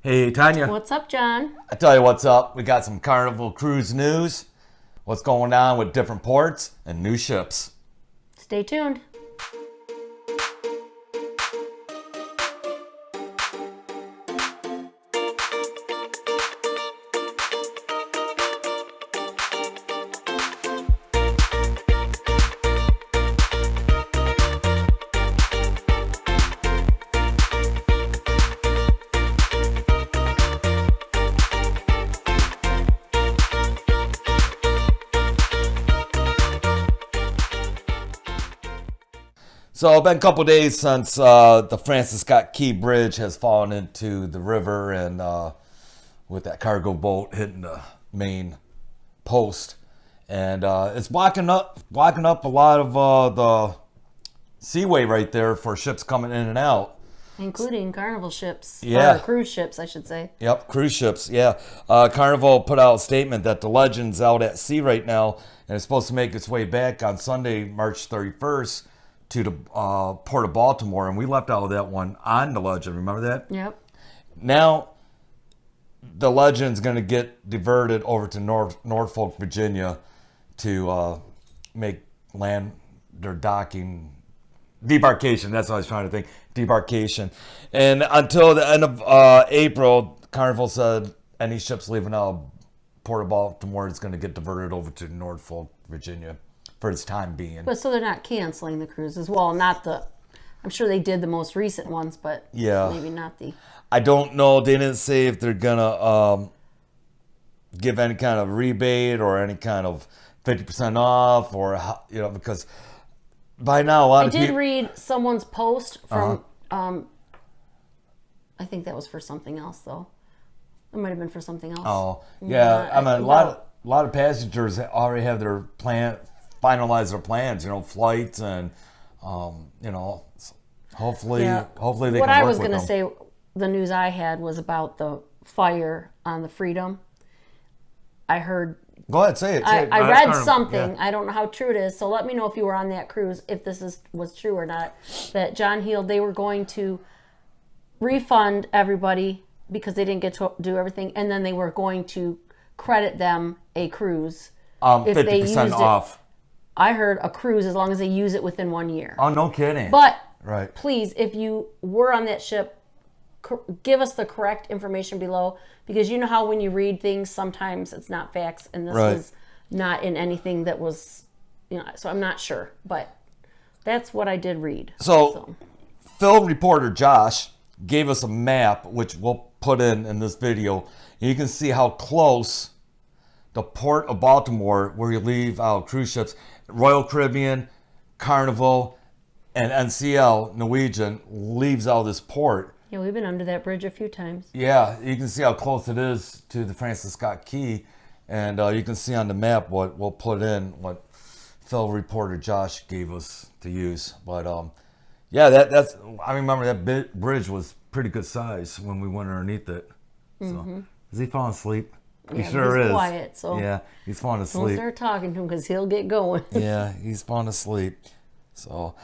Hey, Tanya. What's up, John? I tell you what's up. We got some Carnival Cruise news. What's going on with different ports and new ships. Stay tuned. So it's been a couple days since the Francis Scott Key Bridge has fallen into the river and with that cargo boat hitting the main post. And it's blocking up a lot of the seaway right there for ships coming in and out. Including Carnival ships. Yeah. Or cruise ships, I should say. Yep, cruise ships, yeah. Carnival put out a statement that the Legend's out at sea right now and it's supposed to make its way back on Sunday, March 31st to the port of Baltimore. And we left out of that one on the Legend. Remember that? Yep. Now, the Legend's going to get diverted over to Norfolk, Virginia to make land their debarkation. That's what I was trying to think. Debarkation. And until the end of April, Carnival said any ships leaving out of Port of Baltimore is going to get diverted over to Norfolk, Virginia for its time being. But so they're not canceling the cruises. Well, not the... I'm sure they did the most recent ones, but yeah, maybe not the... I don't know. They didn't say if they're going to give any kind of rebate or any kind of 50% off or, because by now a lot of people... I did read someone's post from... I think that was for something else, though. It might have been for something else. Oh, yeah. I mean, a lot of passengers already have their finalize their plans, flights and, hopefully they can work with them. What I was going to say, the news I had was about the fire on the Freedom. I heard... Go ahead, say it. I read something. Yeah. I don't know how true it is, so let me know if you were on that cruise, if this was true or not, that John Heald, they were going to refund everybody because they didn't get to do everything, and then they were going to credit them a cruise. 50% off. I heard a cruise as long as they use it within 1 year. Oh, no kidding. But right. Please, if you were on that ship, give us the correct information below, because you know how when you read things, sometimes it's not facts, and this is not in anything that was, so I'm not sure, but that's what I did read. So. Phil reporter Josh gave us a map, which we'll put in this video. And you can see how close the port of Baltimore, where you leave out cruise ships, Royal Caribbean, Carnival, and NCL, Norwegian, leaves out of this port. Yeah, we've been under that bridge a few times. Yeah, you can see how close it is to the Francis Scott Key. And you can see on the map what we'll put in, what Phil reporter Josh gave us to use. But yeah, that's. I remember that bridge was pretty good size when we went underneath it. So, is he falling asleep? Yeah, he sure he's is. Quiet, so yeah, he's falling asleep. Don't start talking to him because he'll get going. Yeah, he's falling asleep. So,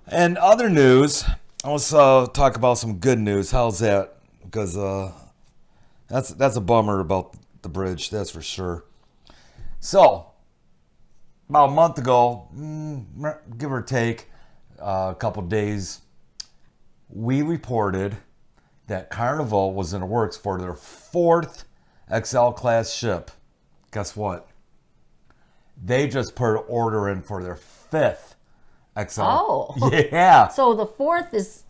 and other news, let's talk about some good news. How's that? Because that's a bummer about the bridge, that's for sure. So, about a month ago, give or take a couple days, we reported that Carnival was in the works for their 4th XL class ship. Guess what? They just put an order in for their 5th XL. Oh. Yeah. So the 4th is...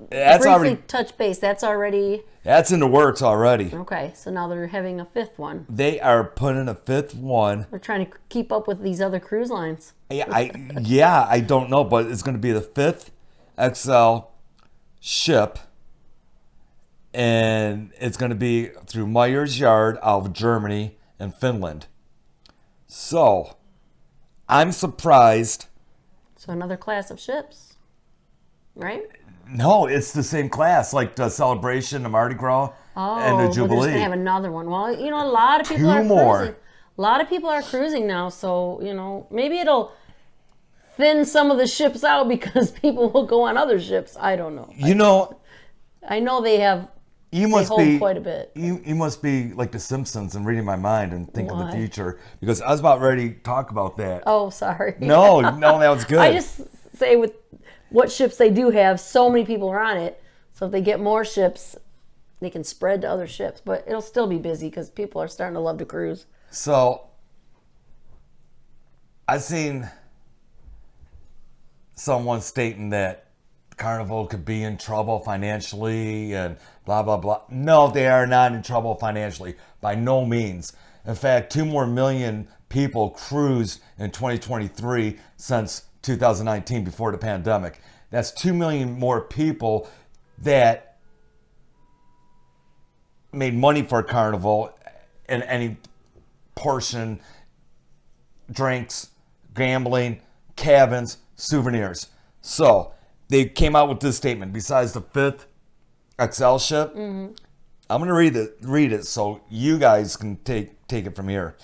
That's briefly already... touch base. That's already... That's in the works already. Okay, so now they're having a 5th one. They are putting a 5th one. They're trying to keep up with these other cruise lines. I don't know, but it's going to be the 5th XL ship. And it's going to be through Meyer's Yard out of Germany and Finland. So, I'm surprised. So another class of ships, right? No, it's the same class, like the Celebration, the Mardi Gras, and the Jubilee. Oh, they're just going to have another one. Well, a lot of people are cruising. A lot of people are cruising now, so, maybe it'll thin some of the ships out because people will go on other ships. I don't know. I know they have You must hold be quite a bit. You must be like the Simpsons and reading my mind and think of the Why? future, because I was about ready to talk about that. Oh, sorry. No, that was good. I just say with what ships they do have, so many people are on it. So if they get more ships, they can spread to other ships. But it'll still be busy because people are starting to love to cruise. So I've seen someone stating that Carnival could be in trouble financially and blah, blah, blah. No, they are not in trouble financially. By no means. In fact, 2 more million people cruised in 2023 since 2019, before the pandemic. That's 2 million more people that made money for Carnival in any portion: drinks, gambling, cabins, souvenirs. So they came out with this statement. Besides the 5th XL ship, I'm going to read it so you guys can take it from here.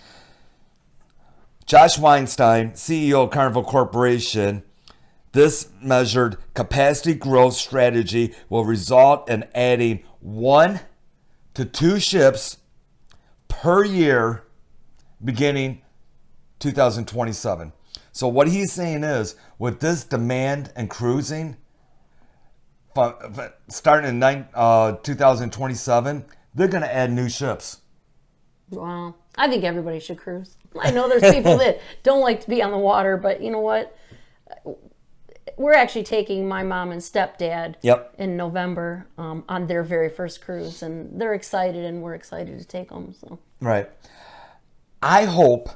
Josh Weinstein, CEO of Carnival Corporation: this measured capacity growth strategy will result in adding 1 to 2 ships per year beginning 2027. So what he's saying is, with this demand and cruising, starting in 2027, they're going to add new ships. Wow. I think everybody should cruise. I know there's people that don't like to be on the water, but you know what? We're actually taking my mom and stepdad in November on their very first cruise, and they're excited, and we're excited to take them. So Right. I hope,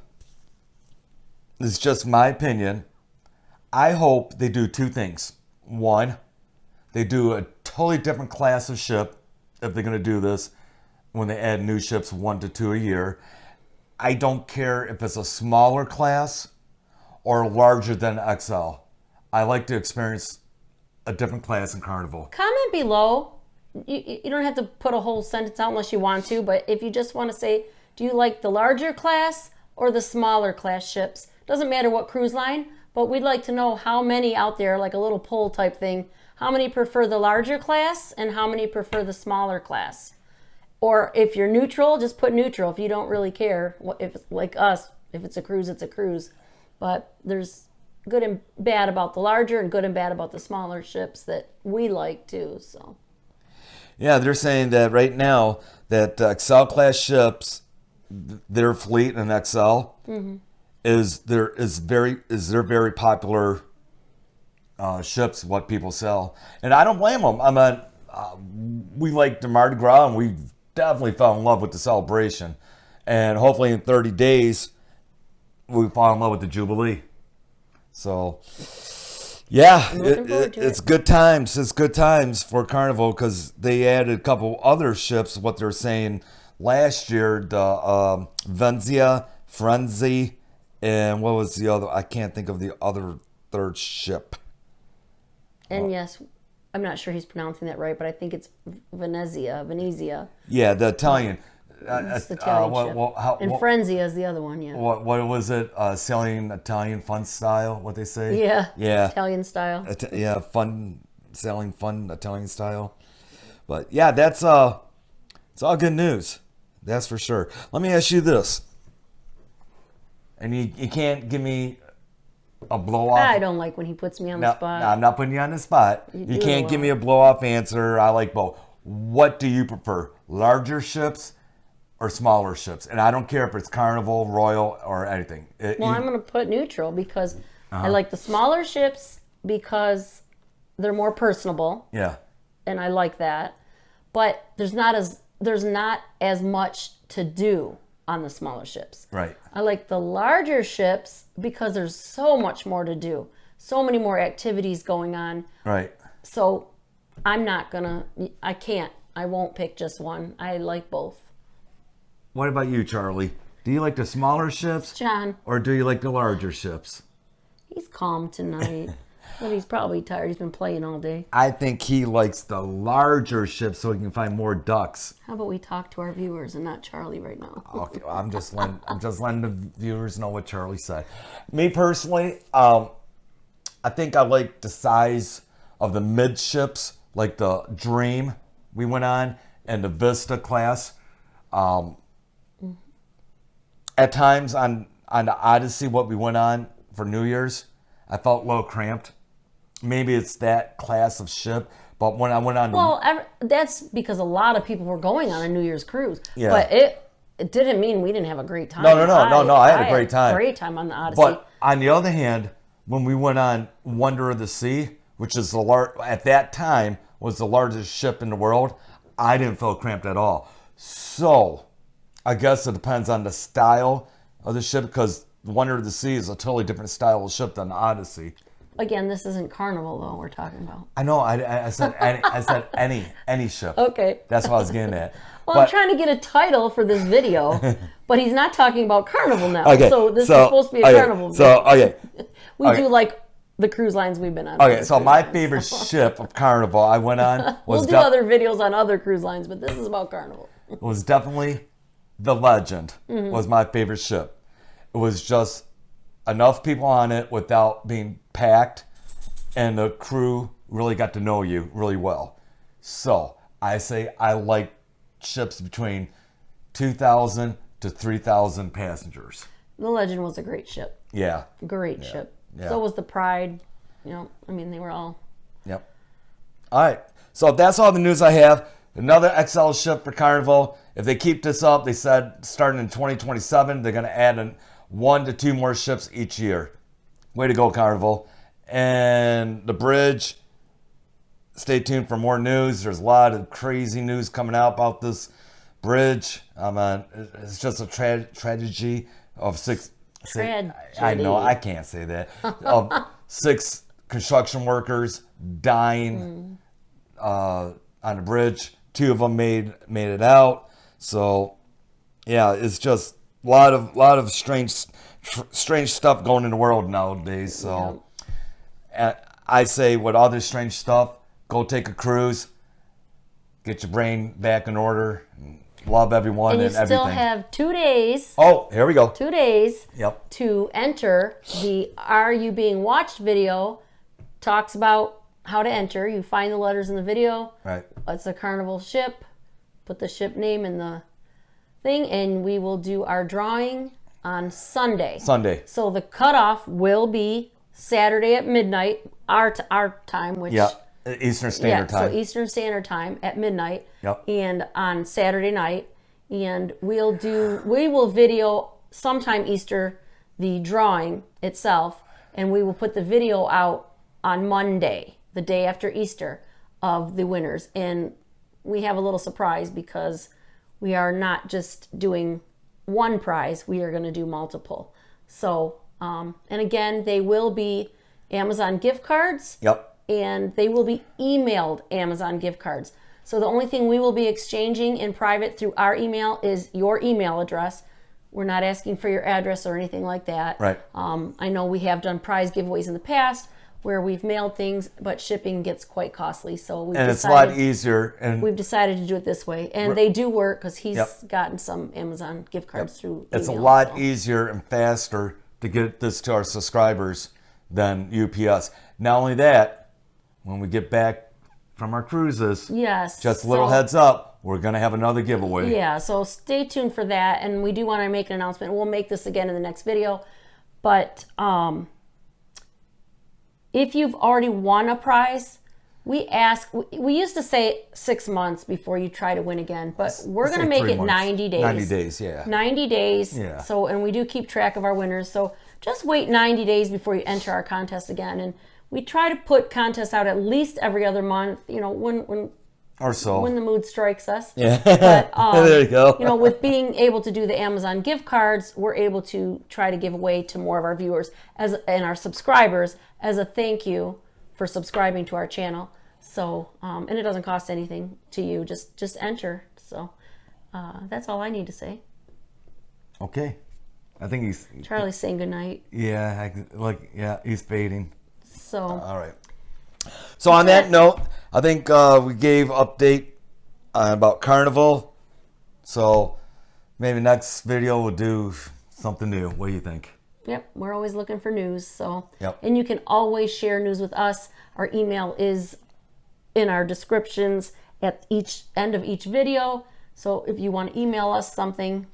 this is just my opinion, I hope they do 2 things. 1, they do a totally different class of ship, if they're going to do this, when they add new ships, 1 to 2 a year. I don't care if it's a smaller class or larger than XL. I like to experience a different class in Carnival. comment below. You don't have to put a whole sentence out unless you want to, but if you just want to say, do you like the larger class or the smaller class ships? Doesn't matter what cruise line, but we'd like to know how many out there, like a little poll type thing, how many prefer the larger class and how many prefer the smaller class. Or if you're neutral, just put neutral if you don't really care. If it's like us, if it's a cruise, it's a cruise. But there's good and bad about the larger and good and bad about the smaller ships that we like too. So Yeah, they're saying that right now that XL class ships, their fleet in XL is their very popular ships. What people sell, and I don't blame them. I mean, we like the Mardi Gras, and we definitely fell in love with the celebration, and hopefully in 30 days we fall in love with the Jubilee. So yeah, it's good times. It's good times for Carnival, because they added a couple other ships. What they're saying last year, the Venzia, Frenzy, and what was the other? I can't think of the other third ship. And yes, I'm not sure he's pronouncing that right, but I think it's Venezia. Yeah, the Italian. It's the Italian ship. And Frenzia is the other one, yeah. What was it? Sailing Italian fun style, what they say? Yeah. Italian style. Sailing fun Italian style. But yeah, it's all good news. That's for sure. Let me ask you this. And you can't give me a blow off. I don't like when he puts me on the spot. No, I'm not putting you on the spot. You can't give me a blow off answer. I like both. What do you prefer? Larger ships or smaller ships? And I don't care if it's Carnival, Royal, or anything. I'm going to put neutral, because I like the smaller ships because they're more personable. Yeah. And I like that. But there's not as much to do on the smaller ships. Right. I like the larger ships because there's so much more to do. So many more activities going on. Right. So I won't pick just one. I like both. What about you, Charlie? Do you like the smaller ships? John. Or do you like the larger ships? He's calm tonight. But he's probably tired. He's been playing all day. I think he likes the larger ships so he can find more ducks. How about we talk to our viewers and not Charlie right now? Okay, I'm just letting the viewers know what Charlie said. Me personally, I think I like the size of the midships, like the Dream we went on, and the Vista class. At times on the Odyssey, what we went on for New Year's, I felt a little cramped. Maybe it's that class of ship, but when I went on, that's because a lot of people were going on a New Year's cruise. Yeah. But it didn't mean we didn't have a great time. No. I had a great time. Great time on the Odyssey. But on the other hand, when we went on Wonder of the Sea, which is at that time was the largest ship in the world, I didn't feel cramped at all. So I guess it depends on the style of the ship, because Wonder of the Sea is a totally different style of ship than the Odyssey. Again, this isn't Carnival though we're talking about. I know. I said any ship. Okay. That's what I was getting at. Well, I'm trying to get a title for this video, but he's not talking about Carnival now. Okay, So this is supposed to be a Carnival video. We do like the cruise lines we've been on. Okay, so my favorite ship of Carnival I went on was we'll do other videos on other cruise lines, but this is about Carnival. was definitely the Legend. Was my favorite ship. It was just enough people on it without being packed, and the crew really got to know you really well. So I say I like ships between 2,000 to 3,000 passengers. The Legend was a great ship. Yeah. Great ship. Yeah. So was the Pride. They were all. Yep. All right. So that's all the news I have. Another XL ship for Carnival. If they keep this up, they said starting in 2027, they're going to add 1 to 2 more ships each year. Way to go, Carnival. And the bridge, stay tuned for more news. There's a lot of crazy news coming out about this bridge. It's just a tragedy of 6. Tragedy. I know, I can't say that. Of 6 construction workers dying on the bridge. 2 of them made it out. So, yeah, it's just a lot of strange stuff going in the world nowadays. So, I say with all this strange stuff, go take a cruise, get your brain back in order, and love everyone and everything. And you still have 2 days. Oh, here we go. 2 days. Yep. To enter the Are You Being Watched video. Talks about how to enter. You find the letters in the video. Right. It's a Carnival ship. Put the ship name in the thing, and we will do our drawing on Sunday. So the cutoff will be Saturday at midnight, our time, which Eastern Standard Time. So Eastern Standard Time at midnight. Yep. And on Saturday night, and we will video sometime Easter the drawing itself, and we will put the video out on Monday, the day after Easter, of the winners. And we have a little surprise because we are not just doing one prize, we are going to do multiple. So, and again, they will be Amazon gift cards. Yep. And they will be emailed Amazon gift cards. So the only thing we will be exchanging in private through our email is your email address. We're not asking for your address or anything like that. Right. I know we have done prize giveaways in the past where we've mailed things, but shipping gets quite costly. So it's a lot easier. And we've decided to do it this way. And they do work because he's gotten some Amazon gift cards through email. It's a lot easier and faster to get this to our subscribers than UPS. Not only that, when we get back from our cruises, just a little heads up, we're going to have another giveaway. Yeah, so stay tuned for that. And we do want to make an announcement. We'll make this again in the next video. But if you've already won a prize, we used to say 6 months before you try to win again, but we're going to make it 90 days. 90 days, yeah. 90 days. Yeah. So, and we do keep track of our winners. So just wait 90 days before you enter our contest again. And we try to put contests out at least every other month, when or so, when the mood strikes us. Yeah. But, there you go. With being able to do the Amazon gift cards, we're able to try to give away to more of our viewers and our subscribers as a thank you for subscribing to our channel. So, and it doesn't cost anything to you. Just enter. So, that's all I need to say. Okay. I think Charlie's saying goodnight. Yeah, he's fading. So. All right. So on that note, I think we gave update about Carnival. So maybe next video we'll do something new. What do you think? Yep, we're always looking for news. So, and you can always share news with us. Our email is in our descriptions, at each end of each video. So if you want to email us something,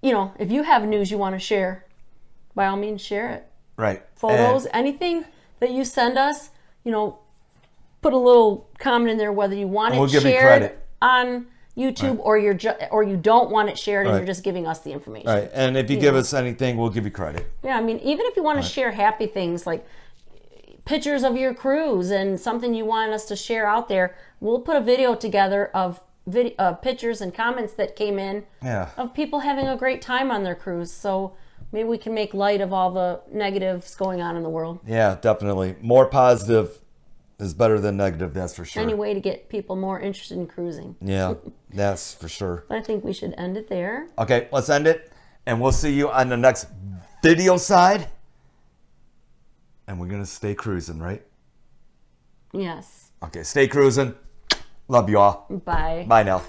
if you have news you want to share, by all means, share it. Right. Photos, anything that you send us, put a little comment in there whether you want it shared on YouTube or you don't want it shared and you're just giving us the information. Right. And if you give us anything, we'll give you credit. Yeah, I mean, even if you want to share happy things like pictures of your cruise and something you want us to share out there, we'll put a video together of pictures and comments that came in of people having a great time on their cruise. So maybe we can make light of all the negatives going on in the world. Yeah, definitely. More positive is better than negative, that's for sure. Any way to get people more interested in cruising. Yeah, that's for sure. But I think we should end it there. Okay, let's end it. And we'll see you on the next video side. And we're going to stay cruising, right? Yes. Okay, stay cruising. Love you all. Bye. Bye now.